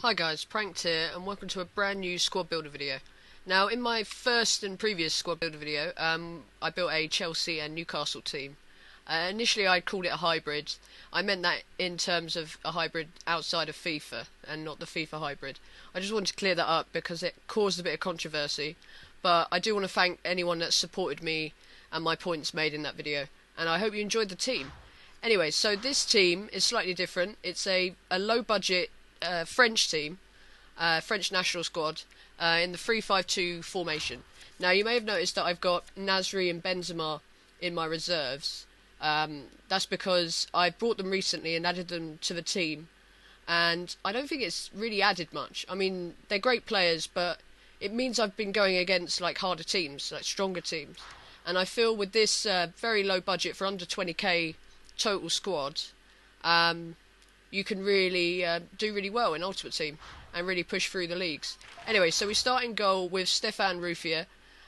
Hi guys, Pranked here, and welcome to a brand new squad builder video. Now, in my first and previous squad builder video, I built a Chelsea and Newcastle team. Initially I called it a hybrid. I meant that in terms of a hybrid outside of FIFA, and not the FIFA hybrid. I just wanted to clear that up because it caused a bit of controversy, but I do want to thank anyone that supported me and my points made in that video, and I hope you enjoyed the team. Anyway, so this team is slightly different. It's a low budget French team, French national squad, in the 3-5-2 formation. Now, you may have noticed that I've got Nasri and Benzema in my reserves. That's because I brought them recently and added them to the team, and I don't think it's really added much. I mean, they're great players, but it means I've been going against like harder teams, like stronger teams. And I feel with this very low budget for under 20k total squad, you can really do really well in Ultimate Team and really push through the leagues. Anyway, so we start in goal with Stefan Ruffier,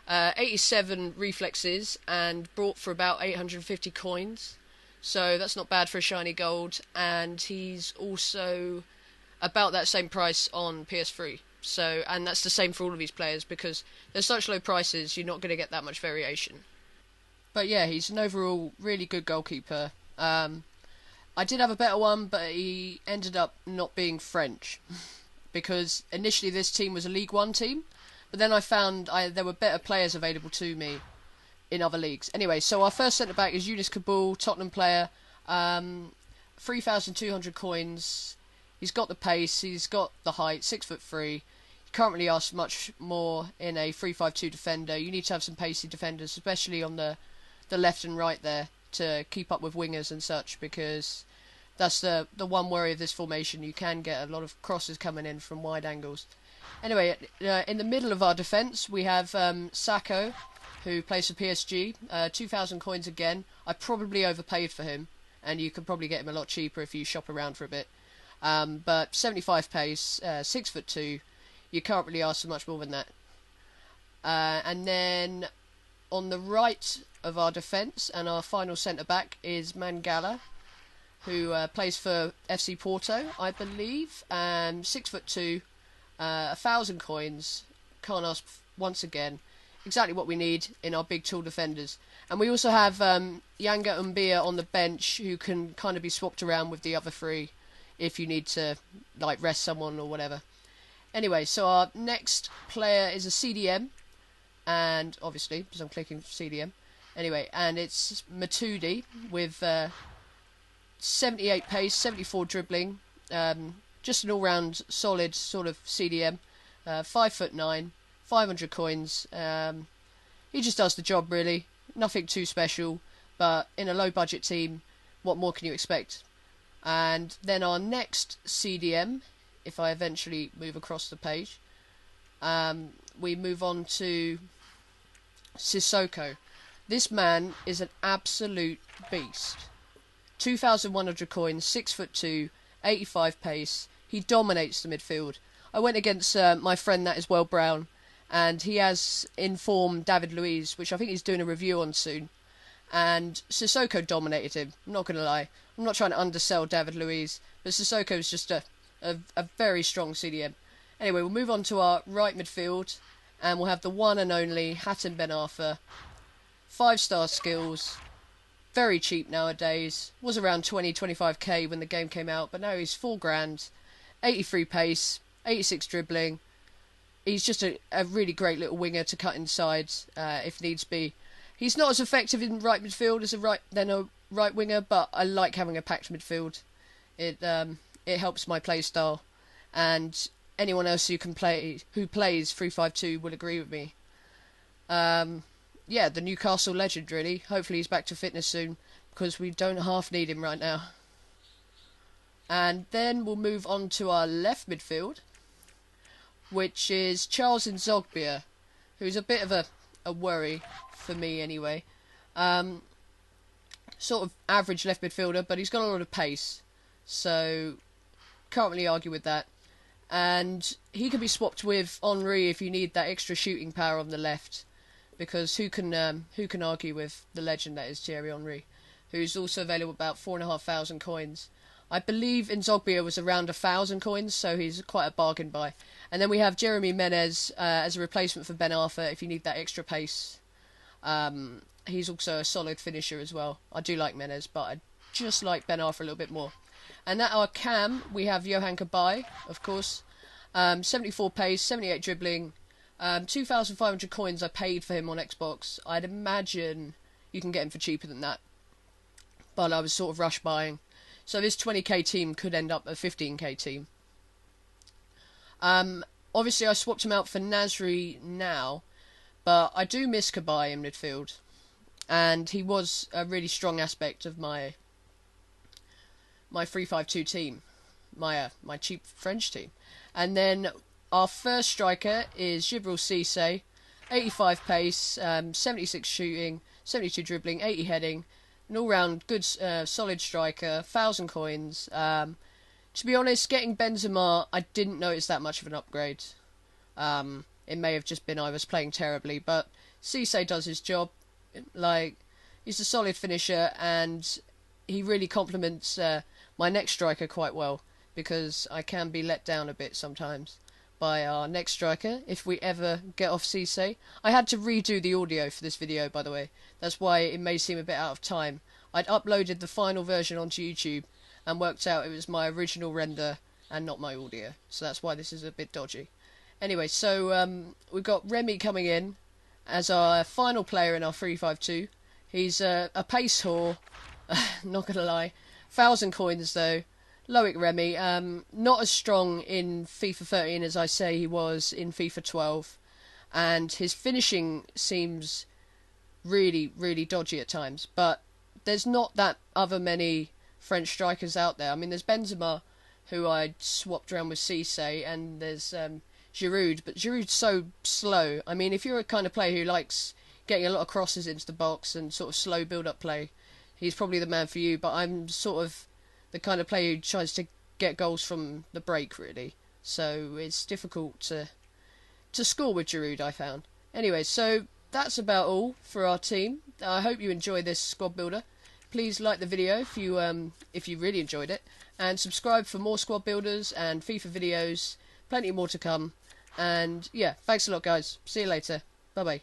87 reflexes and brought for about 850 coins. So that's not bad for a shiny gold, and he's also about that same price on PS3. So, and that's the same for all of these players because they're such low prices, you're not going to get that much variation. But yeah, he's an overall really good goalkeeper. I did have a better one, but he ended up not being French because initially this team was a League One team, but then I found there were better players available to me in other leagues. Anyway, so our first centre back is Yunus Kabul, Tottenham player, 3,200 coins. He's got the pace, he's got the height, 6'3". You can't really ask much more in a 3-5-2 defender. You need to have some pacey defenders, especially on the left and right there, to keep up with wingers and such, because that's the one worry of this formation. You can get a lot of crosses coming in from wide angles. Anyway, in the middle of our defence we have Sacco, who plays for PSG, 2,000 coins again. I probably overpaid for him, and you could probably get him a lot cheaper if you shop around for a bit. But 75 pace, 6'2". You can't really ask for much more than that. And then on the right of our defence and our final centre back is Mangala, who plays for FC Porto, I believe. 6'2", 1,000 coins. Can't ask once again. Exactly what we need in our big tall defenders. And we also have Yanga Umbia on the bench, who can kind of be swapped around with the other three if you need to like rest someone or whatever. Anyway, so our next player is a CDM, and obviously because I'm clicking CDM. Anyway, and it's Matuidi with 78 pace, 74 dribbling, just an all-round solid sort of CDM. 5'9", 500 coins. He just does the job really. Nothing too special, but in a low-budget team, what more can you expect? And then our next CDM, if I eventually move across the page, we move on to Sissoko. This man is an absolute beast. 2,100 coins, 6'2", 85 pace. He dominates the midfield. I went against my friend that is Well Brown, and he has informed David Luiz, which I think he's doing a review on soon. And Sissoko dominated him. I'm not going to lie. I'm not trying to undersell David Luiz, but Sissoko is just a very strong CDM. Anyway, we'll move on to our right midfield, and we'll have the one and only Hatem Ben Arfa. 5-star skills, very cheap nowadays. Was around 20-25k when the game came out, but now he's £4,000, 83 pace, 86 dribbling. He's just a really great little winger to cut inside if needs be. He's not as effective in right midfield as a right winger, but I like having a packed midfield. It helps my play style, and anyone else who plays 3-5-2 will agree with me. Yeah, the Newcastle legend, really. Hopefully he's back to fitness soon, because we don't half need him right now. And then we'll move on to our left midfield, which is Charles Nzogbia, who's a bit of a worry for me anyway. Sort of average left midfielder, but he's got a lot of pace, so can't really argue with that. And he can be swapped with Henry if you need that extra shooting power on the left, because who can argue with the legend that is Thierry Henry, who's also available about 4,500 coins. I believe Nzogbia was around 1,000 coins, so he's quite a bargain buy. And then we have Jeremy Menez as a replacement for Ben Arthur if you need that extra pace. He's also a solid finisher as well. I do like Menez, but I just like Ben Arthur a little bit more. And at our cam, we have Johan Kabay, of course. 74 pace, 78 dribbling, 2,500 coins I paid for him on Xbox. I'd imagine you can get him for cheaper than that. But I was sort of rush buying. So this 20k team could end up a 15k team. Obviously I swapped him out for Nasri now, but I do miss Kabay in midfield. And he was a really strong aspect of my 3-5-2 team, my cheap French team. And then our first striker is Djibril Cissé, 85 pace, 76 shooting, 72 dribbling, 80 heading, an all-round good, solid striker, 1,000 coins. To be honest, getting Benzema, I didn't notice that much of an upgrade. It may have just been I was playing terribly, but Cissé does his job. Like, he's a solid finisher, and he really complements my next striker quite well, because I can be let down a bit sometimes by our next striker if we ever get off Cissé. I had to redo the audio for this video, by the way. That's why it may seem a bit out of time. I'd uploaded the final version onto YouTube and worked out it was my original render and not my audio, so that's why this is a bit dodgy. Anyway, so we've got Remy coming in as our final player in our 3-5-2. He's a pace whore, not gonna lie. 1,000 coins though. Loic Remy, not as strong in FIFA 13 as I say he was in FIFA 12, and his finishing seems really, really dodgy at times, but there's not that other many French strikers out there. I mean, there's Benzema, who I swapped around with Cissé, and there's Giroud, but Giroud's so slow. I mean, if you're a kind of player who likes getting a lot of crosses into the box and sort of slow build-up play, he's probably the man for you, but I'm sort of the kind of player who tries to get goals from the break, really. So it's difficult to score with Giroud, I found. Anyway, so that's about all for our team. I hope you enjoy this squad builder. Please like the video if you really enjoyed it, and subscribe for more squad builders and FIFA videos. Plenty more to come. And yeah, thanks a lot, guys. See you later. Bye bye.